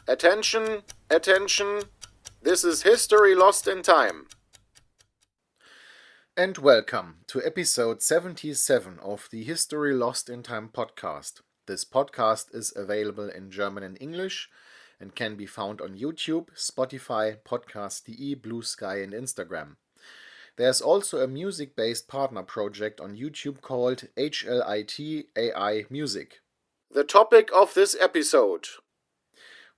Attention, attention, this is History Lost in Time. And welcome to episode 77 of the History Lost in Time podcast. This podcast is available in German and English and can be found on YouTube, Spotify, Podcast.de, Blue Sky and Instagram. There's also a music-based partner project on YouTube called HLIT AI Music. The topic of this episode.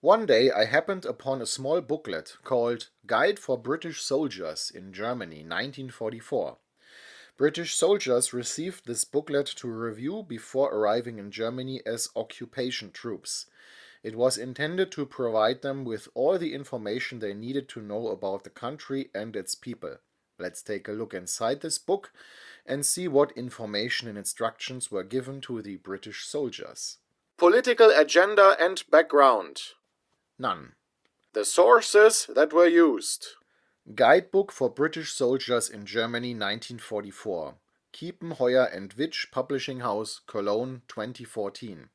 One day I happened upon a small booklet called Guide for British Soldiers in Germany 1944. British soldiers received this booklet to review before arriving in Germany as occupation troops. It was intended to provide them with all the information they needed to know about the country and its people. Let's take a look inside this book and see what information and instructions were given to the British soldiers. Political agenda and background. None. The sources that were used. Guidebook for British Soldiers in Germany 1944. Kiepenheuer and Witsch Publishing House, Cologne 2014.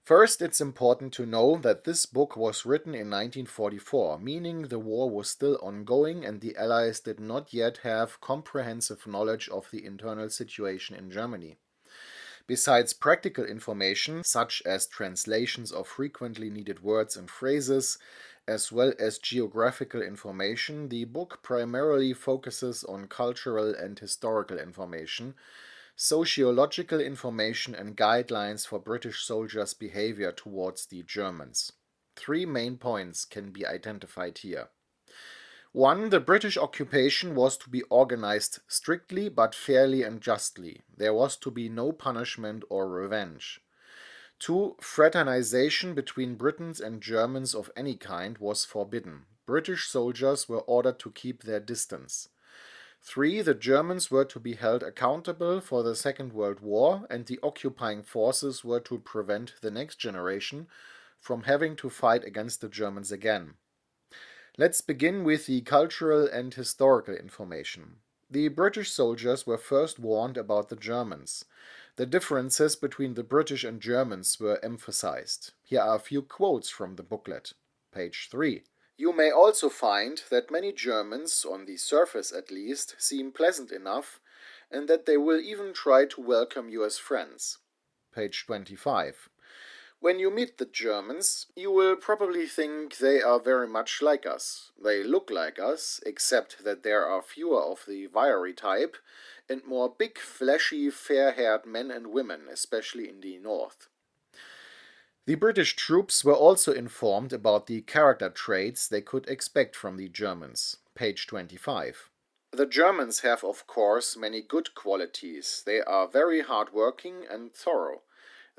First, it's important to know that this book was written in 1944, meaning the war was still ongoing and the Allies did not yet have comprehensive knowledge of the internal situation in Germany. Besides practical information, such as translations of frequently needed words and phrases, as well as geographical information, the book primarily focuses on cultural and historical information, sociological information and guidelines for British soldiers' behavior towards the Germans. 3 main points can be identified here. 1. The British occupation was to be organized strictly but fairly and justly. There was to be no punishment or revenge. 2. Fraternization between Britons and Germans of any kind was forbidden. British soldiers were ordered to keep their distance. 3. The Germans were to be held accountable for the Second World War, and the occupying forces were to prevent the next generation from having to fight against the Germans again. Let's begin with the cultural and historical information. The British soldiers were first warned about the Germans. The differences between the British and Germans were emphasized. Here are a few quotes from the booklet. Page 3. You may also find that many Germans, on the surface at least, seem pleasant enough, and that they will even try to welcome you as friends. Page 25. When you meet the Germans, you will probably think they are very much like us. They look like us, except that there are fewer of the wiry type, and more big, fleshy, fair-haired men and women, especially in the north. The British troops were also informed about the character traits they could expect from the Germans. Page 25. The Germans have, of course, many good qualities. They are very hard-working and thorough.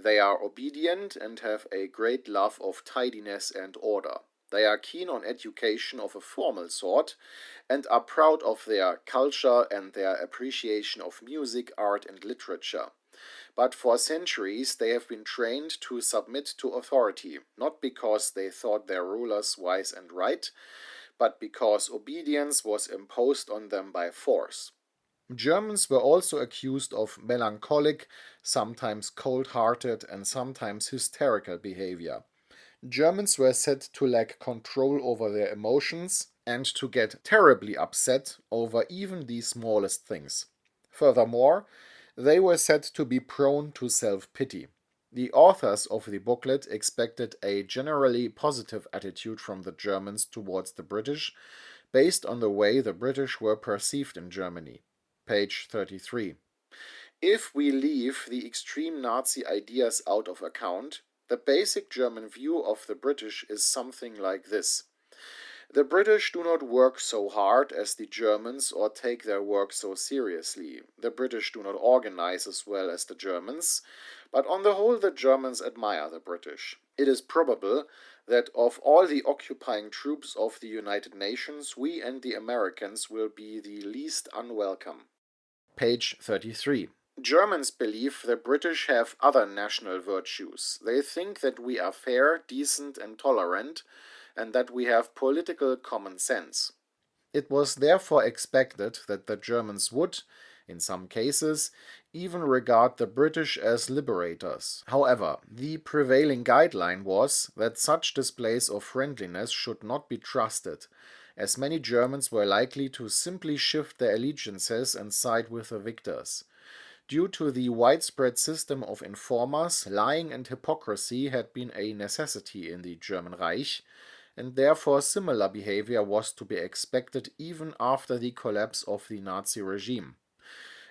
They are obedient and have a great love of tidiness and order. They are keen on education of a formal sort and are proud of their culture and their appreciation of music, art and literature. But for centuries they have been trained to submit to authority, not because they thought their rulers wise and right, but because obedience was imposed on them by force. Germans were also accused of melancholic, sometimes cold-hearted and sometimes hysterical behavior. Germans were said to lack control over their emotions and to get terribly upset over even the smallest things. Furthermore, they were said to be prone to self-pity. The authors of the booklet expected a generally positive attitude from the Germans towards the British, based on the way the British were perceived in Germany. Page 33. If we leave the extreme Nazi ideas out of account, the basic German view of the British is something like this. The British do not work so hard as the Germans or take their work so seriously. The British do not organize as well as the Germans, but on the whole the Germans admire the British. It is probable that of all the occupying troops of the United Nations, we and the Americans will be the least unwelcome. Page 33. Germans believe the British have other national virtues. They think that we are fair, decent and tolerant, and that we have political common sense. It was therefore expected that the Germans would, In some cases, even regard the British as liberators. However, the prevailing guideline was that such displays of friendliness should not be trusted, as many Germans were likely to simply shift their allegiances and side with the victors. Due to the widespread system of informers, lying and hypocrisy had been a necessity in the German Reich, and therefore similar behavior was to be expected even after the collapse of the Nazi regime.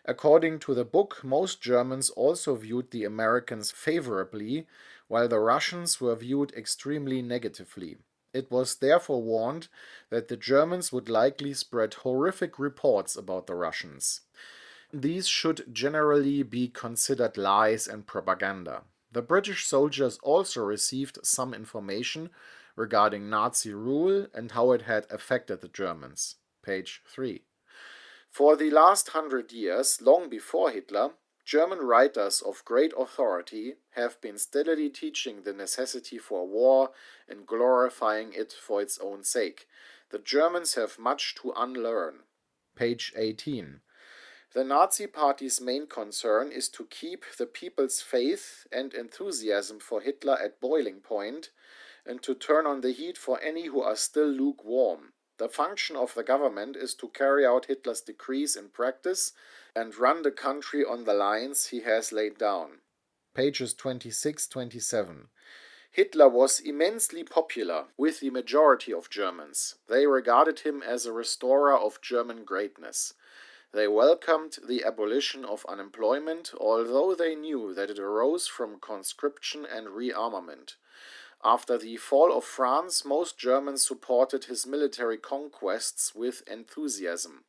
According to the book, most Germans also viewed the Americans favorably, while the Russians were viewed extremely negatively. It was therefore warned that the Germans would likely spread horrific reports about the Russians. These should generally be considered lies and propaganda. The British soldiers also received some information regarding Nazi rule and how it had affected the Germans. Page 3. For the last 100 years, long before Hitler, German writers of great authority have been steadily teaching the necessity for war and glorifying it for its own sake. The Germans have much to unlearn. Page 18. The Nazi Party's main concern is to keep the people's faith and enthusiasm for Hitler at boiling point and to turn on the heat for any who are still lukewarm. The function of the government is to carry out Hitler's decrees in practice and run the country on the lines he has laid down. Pages 26-27. Hitler was immensely popular with the majority of Germans. They regarded him as a restorer of German greatness. They welcomed the abolition of unemployment, although they knew that it arose from conscription and rearmament. After the fall of France, most Germans supported his military conquests with enthusiasm.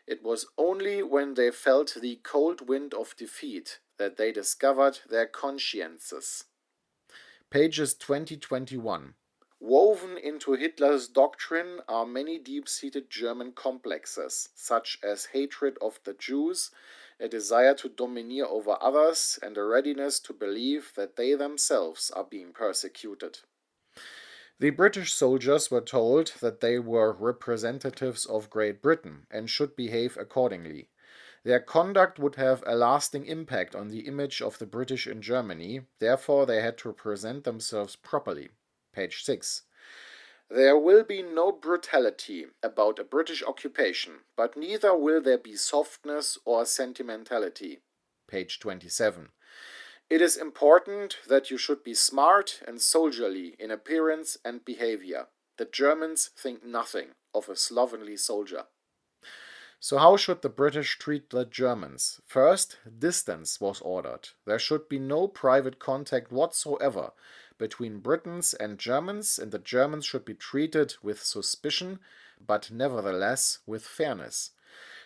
It was only when they felt the cold wind of defeat that they discovered their consciences. Pages 20-21. Woven into Hitler's doctrine are many deep-seated German complexes, such as hatred of the Jews, a desire to domineer over others, and a readiness to believe that they themselves are being persecuted. The British soldiers were told that they were representatives of Great Britain and should behave accordingly. Their conduct would have a lasting impact on the image of the British in Germany, therefore they had to present themselves properly. Page 6. There will be no brutality about a British occupation, but neither will there be softness or sentimentality. Page 27. It is important that you should be smart and soldierly in appearance and behavior. The Germans think nothing of a slovenly soldier. So how should the British treat the Germans? First, distance was ordered. There should be no private contact whatsoever between Britons and Germans, and the Germans should be treated with suspicion, but nevertheless with fairness.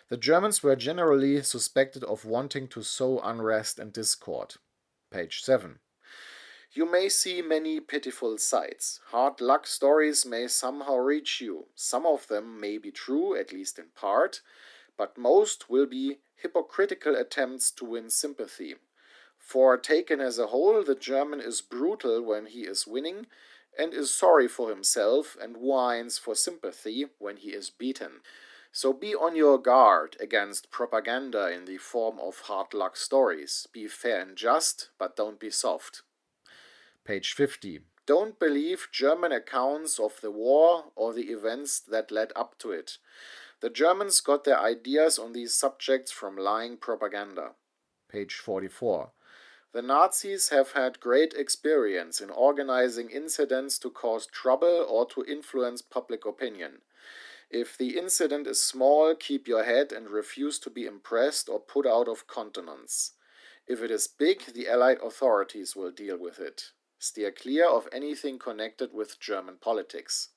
The Germans were generally suspected of wanting to sow unrest and discord. Page 7. You may see many pitiful sights. Hard luck stories may somehow reach you. Some of them may be true, at least in part, but most will be hypocritical attempts to win sympathy. For taken as a whole, the German is brutal when he is winning, and is sorry for himself and whines for sympathy when he is beaten. So be on your guard against propaganda in the form of hard luck stories. Be fair and just, but don't be soft. Page 50. Don't believe German accounts of the war or the events that led up to it. The Germans got their ideas on these subjects from lying propaganda. Page 44. The Nazis have had great experience in organizing incidents to cause trouble or to influence public opinion. If the incident is small, keep your head and refuse to be impressed or put out of countenance. If it is big, the Allied authorities will deal with it. Steer clear of anything connected with German politics.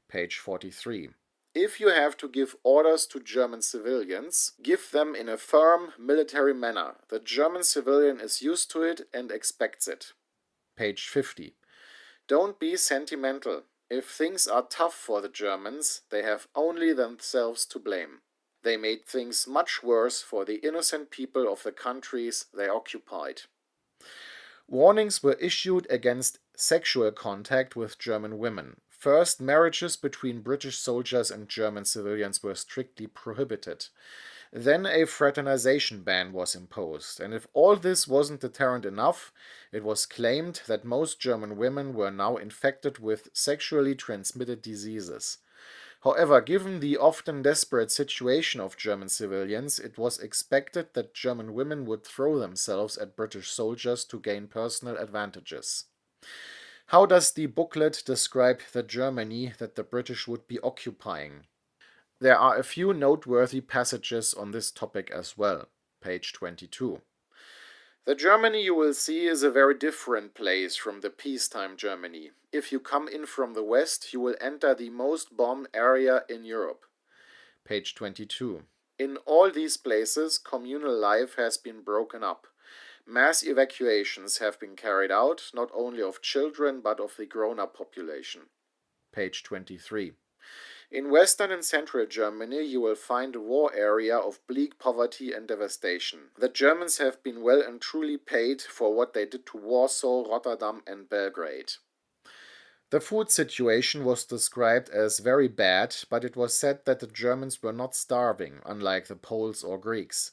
Page 43. If you have to give orders to German civilians, give them in a firm, military manner. The German civilian is used to it and expects it. Page 50. Don't be sentimental. If things are tough for the Germans, they have only themselves to blame. They made things much worse for the innocent people of the countries they occupied. Warnings were issued against sexual contact with German women. First, marriages between British soldiers and German civilians were strictly prohibited. Then a fraternization ban was imposed, and if all this wasn't deterrent enough, it was claimed that most German women were now infected with sexually transmitted diseases. However, given the often desperate situation of German civilians, it was expected that German women would throw themselves at British soldiers to gain personal advantages. How does the booklet describe the Germany that the British would be occupying? There are a few noteworthy passages on this topic as well. Page 22. The Germany you will see is a very different place from the peacetime Germany. If you come in from the west, you will enter the most bombed area in Europe. Page 22. In all these places, communal life has been broken up. Mass evacuations have been carried out, not only of children, but of the grown-up population. Page 23. In western and central Germany, you will find a war area of bleak poverty and devastation. The Germans have been well and truly paid for what they did to Warsaw, Rotterdam, and Belgrade. The food situation was described as very bad, but it was said that the Germans were not starving, unlike the Poles or Greeks.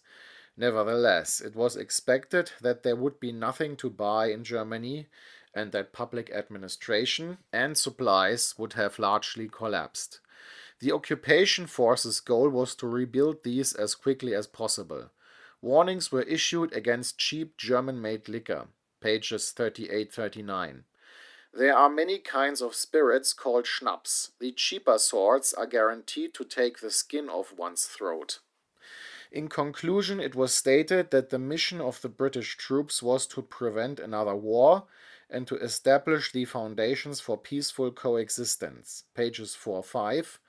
Nevertheless, it was expected that there would be nothing to buy in Germany, and that public administration and supplies would have largely collapsed. The occupation force's goal was to rebuild these as quickly as possible. Warnings were issued against cheap German-made liquor, pages 38-39. There are many kinds of spirits called schnapps. The cheaper sorts are guaranteed to take the skin off one's throat. In conclusion, it was stated that the mission of the British troops was to prevent another war and to establish the foundations for peaceful coexistence, pages 4-5.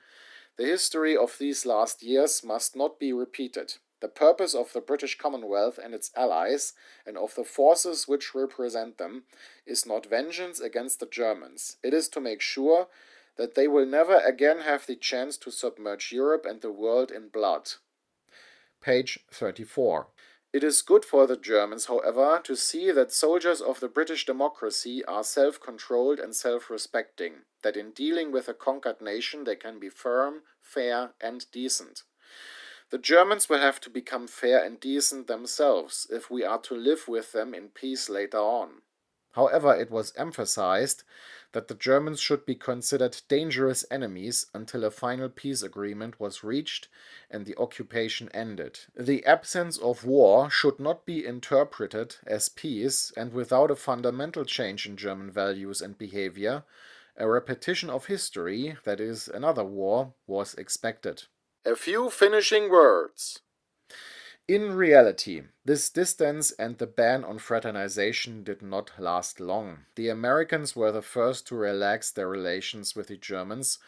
The history of these last years must not be repeated. The purpose of the British Commonwealth and its allies, and of the forces which represent them, is not vengeance against the Germans. It is to make sure that they will never again have the chance to submerge Europe and the world in blood. Page 34. It is good for the Germans, however, to see that soldiers of the British democracy are self-controlled and self-respecting, that in dealing with a conquered nation they can be firm, fair, and decent. The Germans will have to become fair and decent themselves if we are to live with them in peace later on. However, it was emphasized that the Germans should be considered dangerous enemies until a final peace agreement was reached and the occupation ended. The absence of war should not be interpreted as peace, and without a fundamental change in German values and behavior, a repetition of history, that is, another war, was expected. A few finishing words. In reality, this distance and the ban on fraternization did not last long. The Americans were the first to relax their relations with the Germans,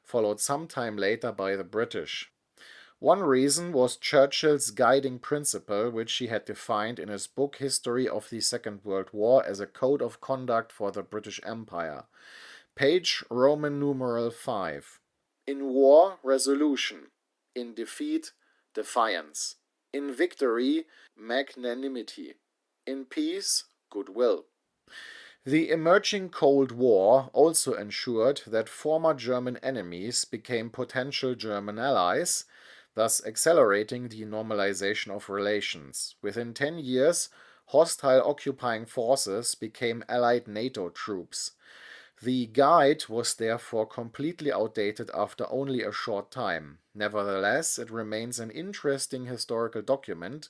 followed some time later by the British. One reason was Churchill's guiding principle, which he had defined in his book History of the Second World War as a code of conduct for the British Empire. Page Roman numeral 5. In war, resolution. In defeat, defiance. In victory, magnanimity. In peace, goodwill. The emerging Cold War also ensured that former German enemies became potential German allies, thus accelerating the normalization of relations. Within 10 years, hostile occupying forces became allied NATO troops. The guide was therefore completely outdated after only a short time. Nevertheless, it remains an interesting historical document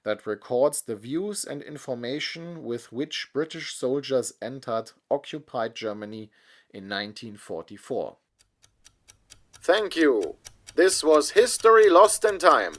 that records the views and information with which British soldiers entered occupied Germany in 1944. Thank you. This was History Lost in Time.